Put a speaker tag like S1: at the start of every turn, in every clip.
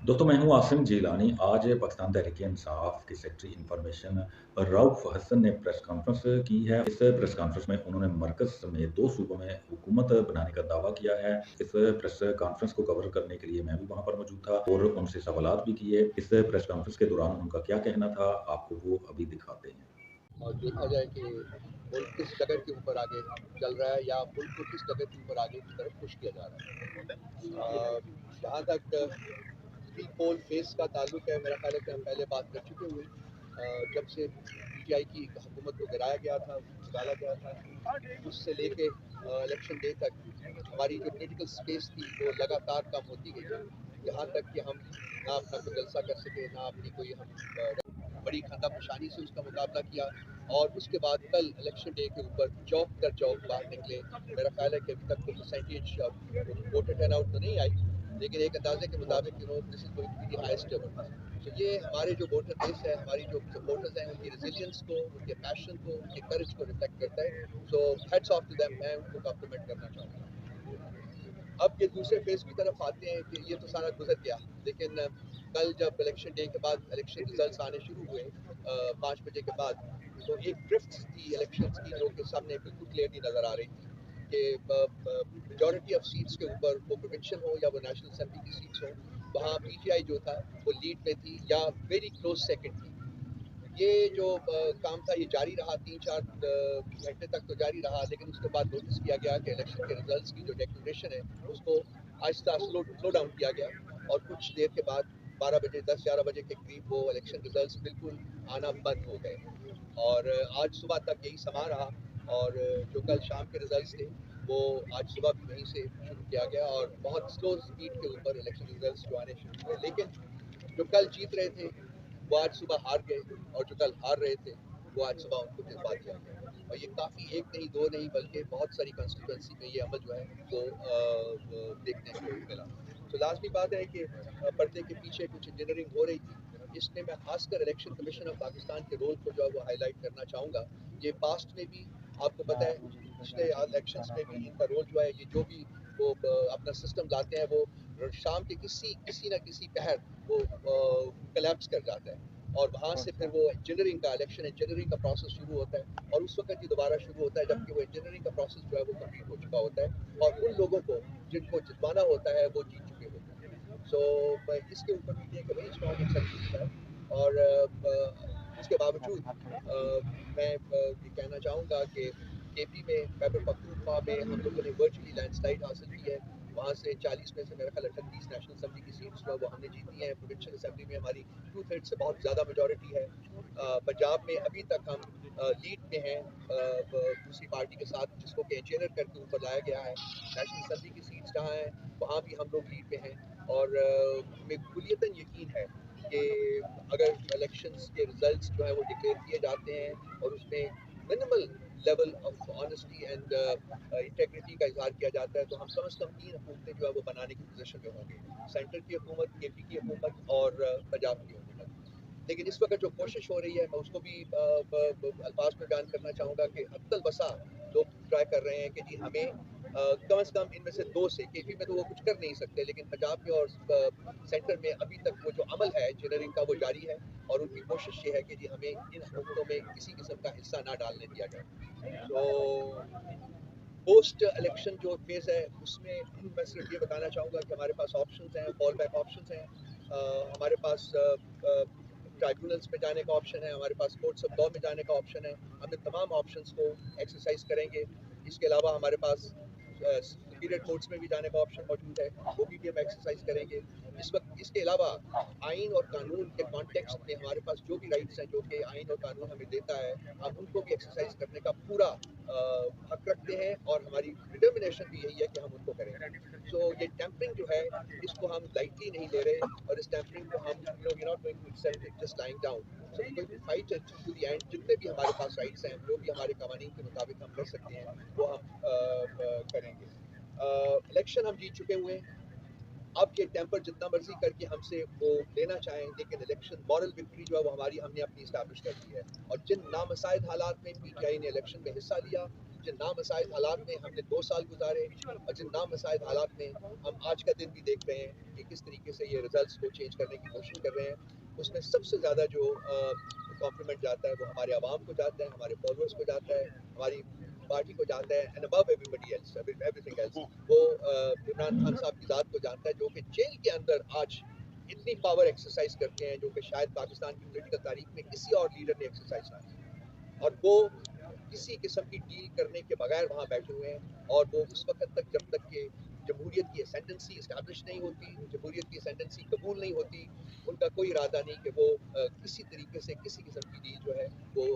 S1: दोस्तों, मैं हूँ आसिम जीलानी। आज पाकिस्तान तहरीक-ए-इंसाफ के सेक्रेटरी इंफॉर्मेशन रऊफ़ हसन ने प्रेस कॉन्फ्रेंस की है। इस प्रेस कॉन्फ्रेंस में उन्होंने मरकज़ समेत 2 सूबों में हुकूमत बनाने का दावा किया है। इस प्रेस कॉन्फ्रेंस को कवर करने के लिए मैं भी वहाँ पर मौजूद था और उनसे सवालात भी किए। इस प्रेस कॉन्फ्रेंस के दौरान उनका क्या कहना था, आपको वो अभी दिखाते हैं।
S2: और देखा जाए कि मुल्क किस डगर के ऊपर आगे चल रहा है या मुल्क को किस डगर के ऊपर आगे की तरफ पुश किया जा रहा है। जहाँ तक प्री पोल फेस का ताल्लुक है, मेरा ख्याल है कि हम पहले बात कर चुके हुए। जब से पीटीआई की हुकूमत को गिराया गया था, निकाला गया था, उससे लेके इलेक्शन डे तक हमारी जो पॉलिटिकल स्पेस थी वो लगातार कम होती गई, यहाँ तक कि हम ना अपना कोई जलसा कर सके, ना अपनी कोई हम बड़ी खंदा परेशानी से उसका मुकाबला किया। और उसके बाद कल इलेक्शन डे के ऊपर चौक दर चौक बाहर निकले। मेरा ख्याल है कि अभी तक तो परसेंटेज वोटर टर्न आउट तो नहीं आई, लेकिन एक अंदाजे के मुताबिक this is going to be the highest ever. तो ये हमारे जो वोटर बेस है, हमारी जो सपोर्टर्स हैं, उनकी रेजिलियंस को, उनके पैशन को, उनके करेज को रिफ्लेक्ट करता है। सो हेड्स ऑफ टू देम, मैं उनको कॉम्प्लीमेंट करना चाहूँगा। अब ये दूसरे फेज की तरफ आते हैं कि ये तो सारा गुजर गया, लेकिन कल जब इलेक्शन डे के बाद इलेक्शन रिजल्ट्स आने शुरू हुए 5 बजे के बाद, तो एक ड्रिफ्ट थी इलेक्शंस की जो कि सामने बिल्कुल क्लियरली नजर आ रही थी कि मेजॉरिटी ऑफ सीट्स के ऊपर, वो प्रोविंशियल हो या वो नेशनल असेंबली की सीट्स हो, वहाँ पीटीआई जो था वो लीड में थी या वेरी क्लोज सेकंड थी। ये जो काम था ये जारी रहा 3-4 घंटे तक तो जारी रहा, लेकिन उसके बाद नोटिस किया गया कि इलेक्शन के रिजल्ट्स की जो डिक्लेरेशन है उसको आहिस्ता स्लो डाउन किया गया। और कुछ देर के बाद 12 बजे 10-11 बजे के करीब वो इलेक्शन रिजल्ट्स बिल्कुल आना बंद हो गए और आज सुबह तक यही समा रहा। और जो कल शाम के रिजल्ट्स थे वो आज सुबह भी वहीं से शुरू किया गया और बहुत स्लो स्पीड के ऊपर इलेक्शन रिजल्ट्स जो आने शुरू हुए। लेकिन जो कल जीत रहे थे वो आज सुबह हार गए और जो कल हार रहे थे वो आज सुबह उनको जितवा दिया गया। और ये काफ़ी एक नहीं दो नहीं बल्कि बहुत सारी कंस्टिट्यूंसी में ये अमल जो है वो देखने को मिला। तो लाजमी बात है कि पर्दे के पीछे कुछ इंजीनियरिंग हो रही थी। इसमें मैं खासकर इलेक्शन कमीशन ऑफ पाकिस्तान के रोल को जो है वो हाईलाइट करना चाहूँगा। ये पास्ट में भी आपको पता है, पिछले इलेक्शंस में भी इनका रोल जो है, ये जो भी वो अपना सिस्टम लाते हैं वो शाम के किसी ना किसी पहर वो कलेप्स कर जाता है और वहाँ से फिर वो इंजीनियरिंग का इलेक्शन इंजीनियरिंग का प्रोसेस शुरू होता है और उस वक्त ही दोबारा शुरू होता है जबकि वो इंजीनियरिंग का प्रोसेस जो है वो कंप्लीट हो चुका होता है और उन लोगों को जिनको जितवाना होता है वो जीत चुके होते हैं। सो इसके ऊपर भी एक बड़ी स्ट्रॉन्ग एक्सेप्शन है। और इसके बावजूद मैं ये कहना चाहूँगा कि केपी में खैबर पख्तूनख्वा में हम लोगों ने वर्चुअली लैंडस्लाइड हासिल की है। वहाँ से 40 में से मेरा ख्याल 38 नेशनल असेंबली की सीट्स जो है वो हमने जीती हैं। प्रोविंशियल असेंबली में हमारी 2/3 से बहुत ज़्यादा मेजॉरिटी है। पंजाब में अभी तक हम लीड में हैं दूसरी पार्टी के साथ, जिसको कि इंजीनियर करके ऊपर लाया गया है। नेशनल असेंबली की सीट्स जहाँ हैं वहाँ भी हम लोग लीड में हैं और हमें कुलियतन यकीन है कि अगर इलेक्शंस के रिजल्ट्स जो है वो डिक्लेयर किए जाते हैं और उसमें minimal level of honesty and integrity का इजहार किया जाता है तो हम कम से कम 3 हुकूमतें जो है वो बनाने की पोजीशन में होंगे। सेंटर की हुकूमत, केपी की हुकूमत और पंजाब की हुकूमत। लेकिन इस वक्त जो कोशिश हो रही है मैं उसको भी अल्फाज में बयान करना चाहूँगा कि हत्तल वसा लोग ट्राई कर रहे हैं कि जी हमें कम से कम इनमें से दो से, केपी में तो वो कुछ कर नहीं सकते लेकिन पंजाब में और सेंटर में अभी तक वो जो अमल है इंजीनियरिंग का वो जारी है और उनकी कोशिश ये है कि जी हमें इन हुकूमतों में किसी किस्म का हिस्सा ना डालने दिया जाए। तो पोस्ट इलेक्शन जो फेज है उसमें मैं सिर्फ ये बताना चाहूँगा कि हमारे पास ऑप्शंस हैं, फॉल बैक ऑप्शंस हैं। हमारे पास ट्राइब्यूनल्स में जाने का ऑप्शन है, हमारे पास कोर्ट्स ऑफ लॉ में जाने का ऑप्शन है। हम इन तमाम ऑप्शंस को एक्सरसाइज करेंगे। इसके अलावा हमारे पास सुपीरियर कोर्ट्स में भी जाने का ऑप्शन मौजूद है, वो भी हम एक्सरसाइज करेंगे। इस वक्त इसके अलावा आइन और कानून के कॉन्टेक्स्ट में हमारे पास जो भी राइट्स हैं जो कि आइन और कानून हमें देता है, हम उनको भी एक्सरसाइज करने का पूरा हक रखते हैं और हमारी डिटर्मिनेशन भी यही है कि हम उनको करेंगे। सो ये टेम्परिंग जो है इसको हम लाइटली नहीं ले रहे और इस टेम्परिंग को हम we not going to accept it just lying down. So we going to fight it to the end. जितने भी हमारे पास राइट्स हैं, जो भी हमारे कानून के मुताबिक हम कर सकते हैं वो हम करेंगे। इलेक्शन हम जीत चुके हुए हैं। अब ये टेम्पर जितना मर्जी करके हमसे वो लेना चाहें, लेकिन इलेक्शन मॉरल विक्ट्री जो है वो हमारी हमने अपनी इस्टेब्लिश कर दी है। और जिन नामसाइद हालात में पीटीआई ने इलेक्शन में हिस्सा लिया जिन नामसाइद हालात में हमने 2 साल गुजारे और जिन नामसाइद हालात में हम आज का दिन भी देख रहे हैं कि किस तरीके से ये रिजल्ट्स को चेंज करने की कोशिश कर रहे हैं, उसमें सबसे ज़्यादा जो कॉम्प्लीमेंट जाता है वो हमारे आवाम को जाता है, हमारे फॉलोअर्स को जाता है, हमारी पार्टी को जाता है, and above everybody else, everything else, वो इमरान खान साहब की ज़ात को जानता है, जो कि जेल के अंदर आज इतनी पावर एक्सरसाइज करते हैं जो कि शायद पाकिस्तान की पॉलिटिकल तारीख में किसी और लीडर ने एक्सरसाइज ना की, और वो किसी किस्म की डील करने के बगैर वहाँ बैठे हुए हैं, और वो उस वक्त तक जब तक कि जमहूरियत की असेंडेंसी इस्टेब्लिश नहीं होती, जमहूरियत की असेंडेंसी कबूल नहीं होती, उनका कोई इरादा नहीं कि वो किसी तरीके से किसी किस्म की डील जो है वो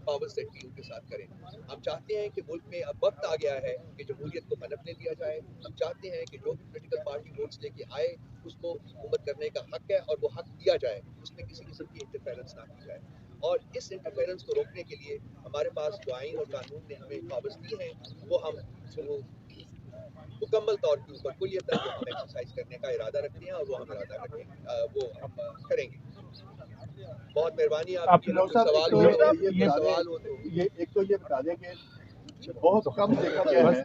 S2: पावर सेट की उनके साथ करें। हम चाहते हैं कि मुल्क में अब वक्त आ गया है कि जमहूरियत को पनपने दिया जाए। हम चाहते हैं कि जो भी पोलिटिकल पार्टी वोट्स लेके आए उसको हुकूमत करने का हक है और वो हक दिया जाए, उसमें किसी किस्म की इंटरफेरेंस ना की जाए। और इस इंटरफेरेंस को रोकने के लिए हमारे पास जो आइन और कानून ने हमें पावर्स दी हैं वो हम मुकम्मल तौर के ऊपर कुलियत हम एक्सरसाइज करने का इरादा रखते हैं और वो हम इरादा रखेंगे, वो हम करेंगे। बहुत मेहरबानी आपकी। सवाल हो तो
S3: ये एक तो ये बता दें कि बहुत कम देखा गया है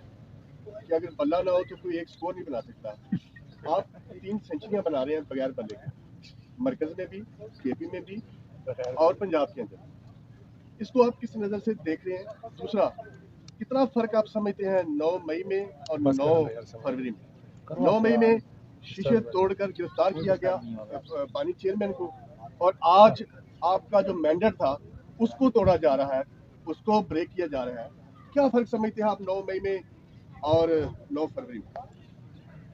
S3: कि अगर बल्ला ना हो तो कोई एक स्कोर नहीं बना सकता। आप 3 सेंचुरियां बना रहे हैं बगैर बल्ले के, मरकज में भी, केपी में भी और पंजाब के अंदर। इसको आप किस नज़र से देख रहे हैं? दूसरा, कितना फर्क आप समझते हैं 9 मई में और 9 फरवरी में? 9 मई में शीशे तोड़कर गिरफ्तार किया गया पानी चेयरमैन को, और आज आपका जो मैंडेट था उसको तोड़ा जा रहा है, उसको ब्रेक किया जा रहा है। क्या फर्क समझते हैं आप 9 मई में और 9 फरवरी में?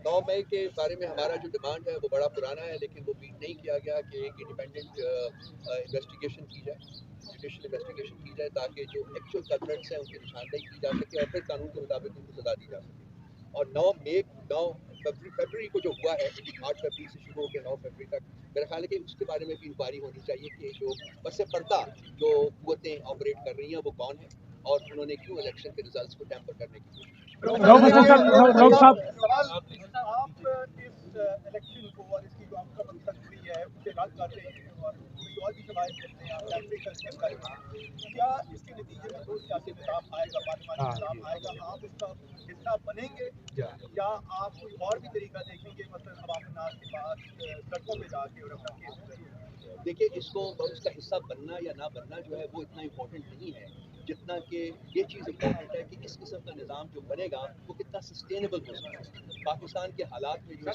S2: 9 मई के बारे में हमारा जो डिमांड है वो बड़ा पुराना है, लेकिन वो बीट नहीं किया गया कि एक इंडिपेंडेंट इन्वेस्टिगेशन की जाए, जुडिशियल इन्वेस्टिगेशन की जाए, ताकि जो एक्चुअल कल्प्रेट्स हैं उनकी निशानदेही की जा सके और फिर कानून के मुताबिक उनको सजा दी जा सके। और 9 फरवरी को जो हुआ है, 8 फरवरी से शुरू होकर 9 फरवरी तक, मेरा ख्याल है कि उसके बारे में भी इंक्वायरी होनी चाहिए कि जो बस पर्दा जो कुव्वतें ऑपरेट कर रही हैं वो कौन है और उन्होंने क्यों इलेक्शन के रिजल्ट्स को टैम्पर करने की कोशिश की।
S4: आप इस इलेक्शन को और इसकी जो आउटकम अभी तक हुई है उसे रद्द करते हैं और कोई और भी शवायद देते हैं, आप क्या इसके नतीजे में जो सियासी निज़ाम आएगा, पार्लियामानी निज़ाम आएगा, आप उसका हिस्सा बनेंगे या आप कोई और भी तरीका देखेंगे, मतलब अवाम नाज के पास सड़कों में जाके और अपना केस करेंगे?
S2: देखिए, इसको उसका हिस्सा बनना या ना बनना जो है वो इतना इम्पोर्टेंट नहीं है जितना कि ये चीज़ इम्पोर्टेंट है कि इस किस्म का निज़ाम जो बनेगा वो कितना सस्टेनेबल हो सकता है। पाकिस्तान के हालात में जो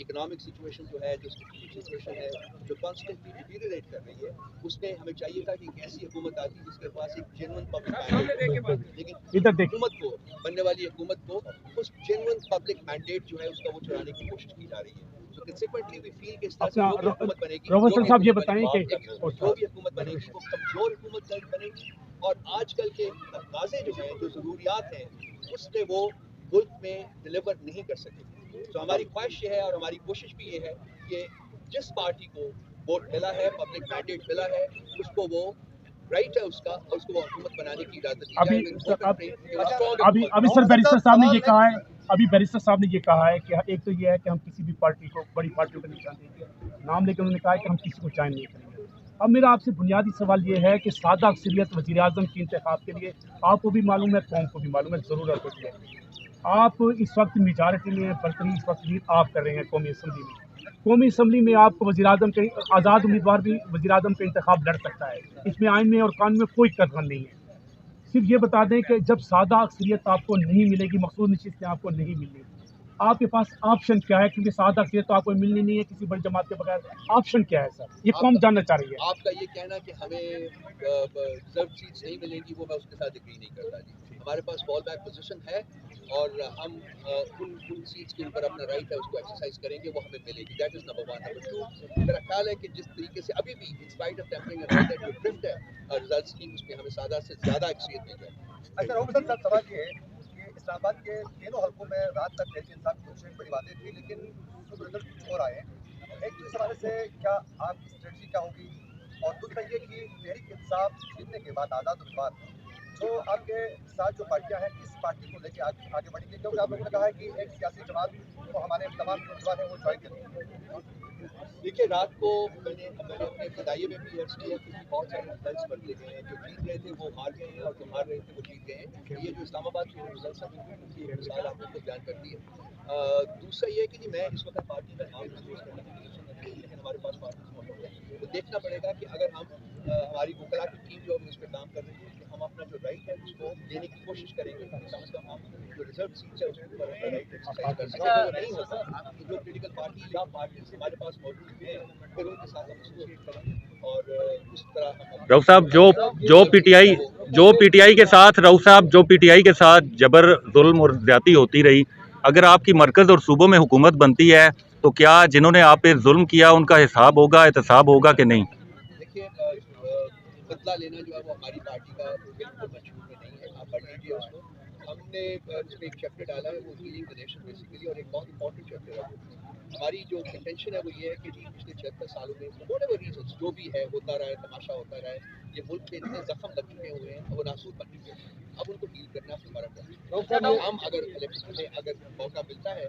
S2: इकोनॉमिक सिचुएशन जो है, जो सिचुएशन है, जो कॉन्स्टेंटली डिटीरियरेट कर रही है, उसमें हमें चाहिए था कि एक ऐसी हुकूमत आती जिसके पास एक जेन्युइन पब्लिक मैंडेट, लेकिन हुकूमत को, बनने वाली हुकूमत को उस जेन्युइन पब्लिक मैंडेट जो है उसका वो चुराने की कोशिश की जा रही है। So consequently we feel कि इस तरह से जो भी हुकूमत बनेगी,
S5: साहब ये बताएं कि
S2: जो भी हुकूमत बनेगी वो कमजोर हुकूमत बनेगी और आजकल के तकाज़े जो हैं, जो ज़रूरियात हैं, उसमें वो मुल्क में डिलीवर नहीं कर सकेगी। तो हमारी ख्वाहिश ये है और हमारी कोशिश भी ये है कि जिस पार्टी को वोट मिला है, पब्लिक मैंडेट मिला है, उसको वो राइट है उसका और उसको वो हुकूमत बनाने की इजाज़त दी जाए।
S5: अभी सर बैरिस्टर साहब ने ये कहा है, अभी बैरिस्टर साहब ने ये कहा है कि एक तो ये है कि हम किसी भी पार्टी को, बड़ी पार्टियों को निशान देंगे, नाम लेकर उन्होंने कहा है कि हम किसी को चयन नहीं करेंगे। अब मेरा आपसे बुनियादी सवाल ये है कि सादा अक्सरियत वज़ीर-ए-आज़म के इंतखाब के लिए आपको भी मालूम है, कौम को भी मालूम है, ज़रूरत होती है। आप इस वक्त मेजॉरिटी में बल्कि इस वक्त लीड आप कर रहे हैं कौमी असम्बली में। कौमी असम्बली में आपको वज़ीर-ए-आज़म के आज़ाद उम्मीदवार भी वज़ीर-ए-आज़म का इंतखाब लड़ सकता है, इसमें आइन में और कानून में कोई कसर नहीं है। सिर्फ ये बता दें कि जब सादा अक्सरियत आपको नहीं मिलेगी, मखसूस नशिस्तें आपको नहीं मिलेगी, आपके पास ऑप्शन क्या है? क्योंकि सादा अक्सरियत तो आपको मिलनी नहीं है किसी बड़ी जमात के बगैर। ऑप्शन क्या है सर? ये कौन जानना चाह रही है?
S2: आपका ये कहना कि हमें रिजर्व सीट्स नहीं मिलेंगी, वो मैं उसके साथ एग्री नहीं करता जी। हमारे पास फॉल बैक पोजीशन है और हम उन सीट्स के ऊपर अपना राइट है उसको एक्सरसाइज करेंगे, वो हमें मिलेगी। That is number 1। नंबर 2, मेरा ख्याल है कि जिस तरीके से अभी भी in spite of tampering and जो ड्रिफ्ट है रिजल्ट्स की, उसमें हमें सादा से ज़्यादा अक्सरियत मिल जाए।
S4: अच्छा रोहमन साहब, सवाल ये है कि इस्लामाबाद के तीनों हल्कों में रात तक तहसील साहब की कोशिश बड़ी बातें थी, लेकिन उसमें रिजल्ट कुछ और आए हैं। एक तो इस हवाले से क्या आपकी स्ट्रेटजी क्या होगी, और दूसरा ये कि तहरीक इंसाफ जीतने के बाद, आज़ाद उम्मीदवार, तो आपके साथ जो पार्टियां हैं किस पार्टी को लेके आगे बढ़ेंगे? क्योंकि आप लोगों ने कहा है कि एक सियासी जमात को हमारे तमाम जो उम्मीदवार हैं वो ज्वाइन करेंगे।
S2: देखिए रात को मैंने अपने बदाइए में भी अर्ज किया कि बहुत सारे रिजल्ट्स बदले गए हैं, जो जीत रहे थे वो हार गए हैं और जो हार रहे थे वो जीत गए हैं। ये जो इस्लामाबाद के रिजल्ट्स हैं उनकी मिसाल आपने खुद बयान कर दी है। दूसरा ये है कि जी मैं इस वक्त पार्टी का नाम डिस्क्लोज करने की पोजीशन में नहीं हूं, लेकिन हमारे पास पार्टी मौजूद है। तो देखना पड़ेगा कि अगर हम हमारी वकला की टीम जो है उस पर काम कर रही है कि हम अपना जो राइट है उसको देने की कोशिश करेंगे। कम से कम हम जो रिजर्व सीट्स है उसके ऊपर अपना राइट एक्सरसाइज कर सकते हैं। वो नहीं होता तो जो पोलिटिकल पार्टी या पार्टी हमारे पास मौजूद है फिर उनके साथ हम एसोसिएट करेंगे और उस तरह हम
S1: रऊफ साहब जो पीटीआई के साथ रऊफ साहब जो पीटीआई के साथ जबर जुल्म और ज्यादती होती रही, अगर आपकी मरकज और सूबों में हुकूमत बनती है तो क्या जिन्होंने आप पे जुल्म किया उनका हिसाब होगा, एहतसाब होगा कि नहीं?
S2: देखिए बदला लेना जो है वो हमारी पार्टी का बिल्कुल मंशूर में नहीं है। आप पढ़ लीजिए उसको। हमने उसमें एक चैप्टर डाला है वो हीलिंग द नेशन बेसिकली, और एक बहुत इंपॉर्टेंट चैप्टर है वो। हमारी जो कंटेंशन है वो ये है कि जी पिछले 76 सालों में व्हाटएवर रीजंस जो भी है होता रहा है, तमाशा होता रहा है, ये मुल्क पे इतने जख्म लग चुके हुए हैं वो नासूर बन चुके हैं। अब उनको डील करना हमारा काम है। हम अगर इलेक्शन में अगर मौका मिलता है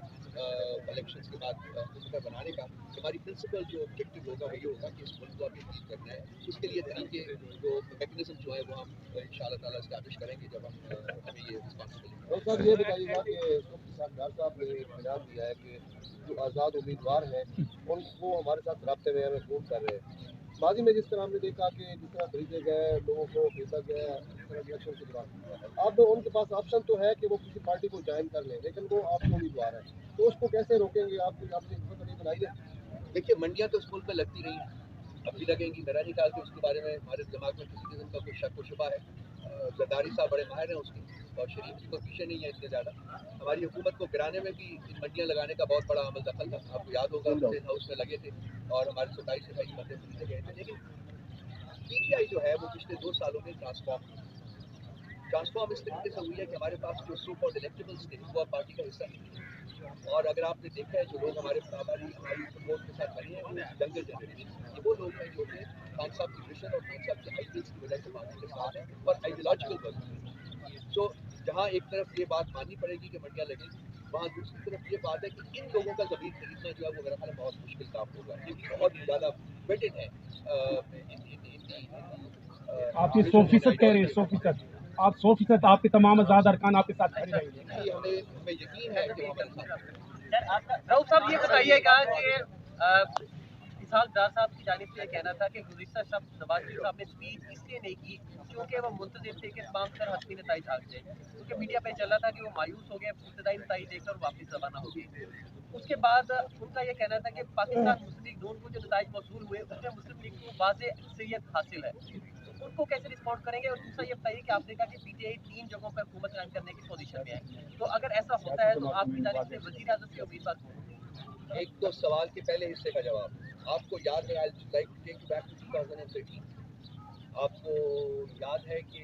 S2: इलेक्शन के बाद हुकूमत बनाने का, हमारी प्रिंसिपल जो ऑब्जेक्टिव होगा वो ये होगा कि इस मुल्क को अभी डील करना है। उसके लिए तरीके जो मैकेनिज्म जो है वो हम इंशाअल्लाह ताला एस्टैब्लिश करेंगे जब हम हमें ये रिस्पॉन्सिबिलिटी।
S3: साहब ये बताइएगा कि डार साहब ने बयान दिया है कि जो आज़ाद उम्मीदवार हैं उनको हमारे साथ रब्ते में हमें फ़ोन कर रहे हैं। माजी में जिस तरह हमने देखा कि जिस तरह खरीदे गए लोगों को भेजा गया इलेक्शन के दौरान, अब उनके पास ऑप्शन तो है कि वो किसी पार्टी को ज्वाइन कर लें, लेकिन वो आपके उम्मीदवार है तो उसको कैसे रोकेंगे? आपने हिम्मत नहीं बनाई है?
S2: देखिए मंडियाँ तो इस मुल्क में लगती रही हैं, अब भी लगेंगी। मेरा नहीं ख्याल कि उसके बारे में हमारे दिमाग में किसी किस्म का कोई शक व शुबा है। जरदारी साहब बड़े माहिर हैं उसकी, और शरीफ की कोई पीछे नहीं है इतने ज़्यादा। हमारी हुकूमत को गिराने में भी इन मंडियाँ लगाने का बहुत बड़ा अमल दखल था। आपको याद होगा स्टेट हाउस में लगे थे और हमारे 27 से 22 बंदे खरीदे गए थे। लेकिन पीटीआई जो है वो पिछले 2 सालों में ट्रांसफॉर्म इस तरीके से हुई है कि हमारे पास जो सो कॉल्ड इलेक्टेबल्स थे वो अब पार्टी का हिस्सा नहीं है। और अगर आपने देखा है जो लोग हमारी सपोर्ट के साथ बने हैं वो यंगर जनरेशन, ये वो लोग हैं जो कि खान साहब की विजन और खान साहब के आइडियल्स की वजह से पार्टी के साथ हैं और आइडियोलॉजिकल वर्क। तो जहाँ एक तरफ ये बात माननी पड़ेगी कि मंडियाँ लगेंगी, वहाँ दूसरी तरफ ये बात है कि इन लोगों का ज़मीन खरीदना जो है वो मेरा ख्याल बहुत मुश्किल काम होगा। ये बहुत ज़्यादा वेटेड है
S5: आप ये 100% कह रहे हैं, 100%। आप 100% आपके तमाम आज़ाद अरकान आपके साथ खड़े रहेंगे।
S2: हमें यकीन है कि वो हमारे साथ।
S6: राउत साहब ये बताइएगा कि इसहाक डार साहब की जानिब से कहना था कि गुज़िश्ता शब नवाज शरीफ साहब ने स्पीच इसलिए नहीं की क्योंकि वो मुंतज़िर थे कि तमाम तर हतमी नताइज आ जाए, क्योंकि मीडिया पे चल रहा था कि वो मायूस हो गए, इब्तदाई नताइज देखकर वापस रवाना हो गए। उसके बाद उनका ये कहना था कि पाकिस्तान मुस्लिम लीग नून को जो नताइज मौसूल हुए उसमें मुस्लिम लीग को वाज़ेह अक्सरियत हासिल है, तो उनको कैसे रिस्पॉन्ड करेंगे? और दूसरा ये बताइए कि आपने कहा कि पीटीआई 3 जगहों पर हुकूमत कायम करने की पोजीशन में है, तो अगर ऐसा होता है तो आपकी जानिब से वज़ीर आज़म के उम्मीदवार कौन होंगे?
S2: एक तो सवाल के पहले हिस्से का जवाब आपको याद है, I like to take you back to 2013। आपको याद है कि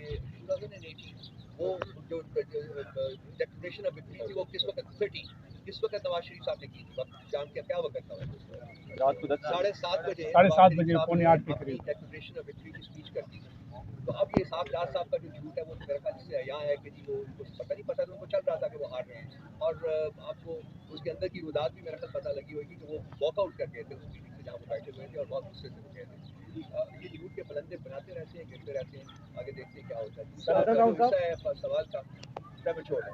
S2: 2018 वो जो डेक्लेरेशन ऑफ विक्ट्री थी वो किस वक्त नवाज शरीफ साहब ने की थी? वक्त जान के क्या वक्त था?
S3: रात को
S2: 7:30 बजे
S5: 7:30 बजे पौने 8 के करीब
S2: डेक्लेरेशन ऑफ विक्ट्री की स्पीच करती थी। तो अब ये डार साहब का जो झूठ है वो मेरे ख्याल से यहाँ है कि जी वो उनको पता नहीं पता, तो उनको चल रहा था कि वो हार रहे हैं, और आपको उसके अंदर की रुदात भी मेरे ख्याल पता लगी होगी कि वो वॉकआउट कर गए थे उस मीटिंग से जहाँ वो बैठे हुए थे और बहुत गुस्से से गए थे। ये झूठ के पलंदे बनाते रहते हैं, गिरते रहते हैं, आगे देखते हैं क्या होता है। दूसरा है सवाल का प्रेमेच्योर है,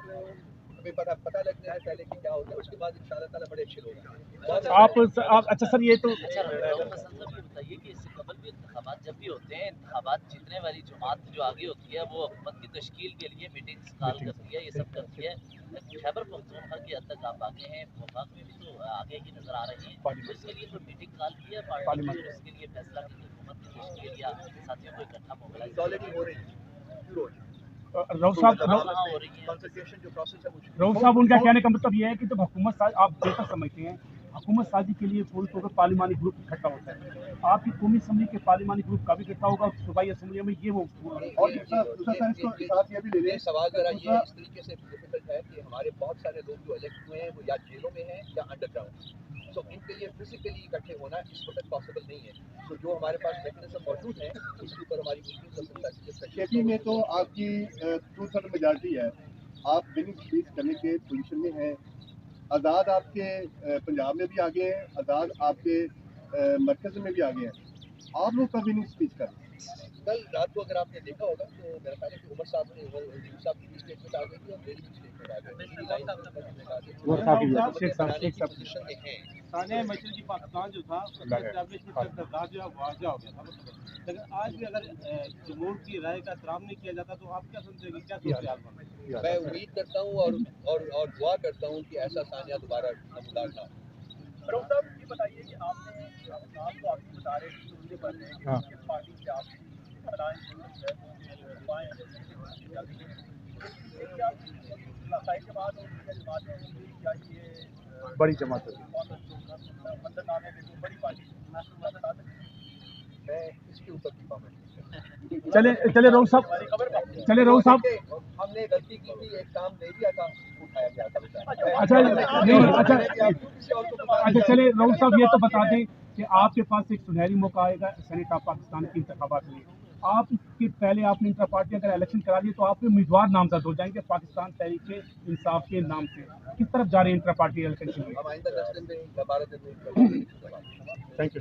S2: हमें पता लगना है पहले कि क्या होता है, उसके बाद इंशाअल्लाह ताला बड़े अच्छे लोग हैं।
S5: आप अच्छा सर ये तो
S6: बताइए कि इससे कबल भी इंतखाबात जब भी होते हैं, इंतखाबात जीतने वाली जमात जो आगे होती है वो हुकूमत की तश्कील के लिए मीटिंग्स कॉल करती है, ये सब करती है। खैबर पख्तूनख्वा की हद तक आप आगे हैं, वफाक में भी तो आगे की नजर आ रही है, तो इसके लिए कोई मीटिंग कॉल की है पार्टी ने, इसके लिए फैसला की हुकूमत की तश्कील या साथियों को इकट्ठा मोबिलाइज
S2: ऑलरेडी हो रही है।
S5: रऊफ साहब उनका कहने का मतलब ये है कि जब हुकूमत आप बेहतर समझते हैं, हुकूमत साजी के लिए पूरी तौर पर पार्लिमानी ग्रुप इकट्ठा होता है, आपकी कौमी असम्बली के पार्लिमानी ग्रुप का भी इकट्ठा होगा, सूबाई असम्बली में ये वो
S3: और
S2: ये सवाल जरा ये इस तरीके से डिफिकल्ट है कि हमारे बहुत सारे लोग जो इलेक्ट हुए हैं वो या जेलों में हैं या अंडरग्राउंड, तो इनके लिए फिजिकली इकट्ठे होना इस वक्त पॉसिबल नहीं है। तो जो हमारे पास मैकेनिज्म मौजूद है उसके ऊपर हमारी मीटिंग
S3: केपी में तो आपकी 2/3 मेजॉरिटी है, आप विनिंग स्पीच करने के पोजीशन में हैं। आज़ाद आपके पंजाब में भी आगे हैं, आज़ाद आपके मरकज में भी आ गए हैं, आप लोग कभी नहीं स्पीच कर रहे।
S2: कल रात को अगर आपने देखा होगा तो मेरा ख्याल है कि उमर साहब साहब की भी स्टेटमेंट आ गई थी और मेरी भी स्टेटमेंट आ गई थी। पोजीशन में हैं।
S7: सानिया मिर्जा की पाकिस्तान जो था उसका एस्टैब्लिशमेंट का किरदार जो है वाज़ा हो गया था, लेकिन आज भी अगर जमहूर की राय का एहतराम नहीं किया जाता तो आप क्या समझेंगे, क्या सोचते हैं?
S2: मैं उम्मीद करता हूँ और दुआ करता हूँ कि ऐसा सानिया दोबारा नमूदार ना हो।
S4: रऊफ साहब ये बताइए कि आपने नाम तो आप ही बता रहे हैं सुनने पर रहे हैं कि किस पार्टी से आप बनाए के बाद और जमातें होंगी या ये
S5: बड़ी जमात है।
S4: मंदरनामे में कोई बड़ी पार्टी
S2: मैं इसके ऊपर की कमेंट
S5: चले रऊफ साहब,
S2: हमने गलती की थी, एक काम दे दिया था, उठाया गया था।
S5: अच्छा चले रऊफ साहब, ये तो बता दें कि आपके पास एक सुनहरी मौका आएगा सेनेट ऑफ पाकिस्तान के इंतखाबात में। आपके पहले आपने इंटर पार्टी अगर इलेक्शन करा दिए तो आपके उम्मीदवार नामजद हो जाएंगे पाकिस्तान तहरीक इंसाफ के नाम से। किस तरफ जा रहे हैं इंटर पार्टी इलेक्शन के लिए?
S2: हम आइंदा 10 दिन में 12 दिन में
S5: थैंक यू।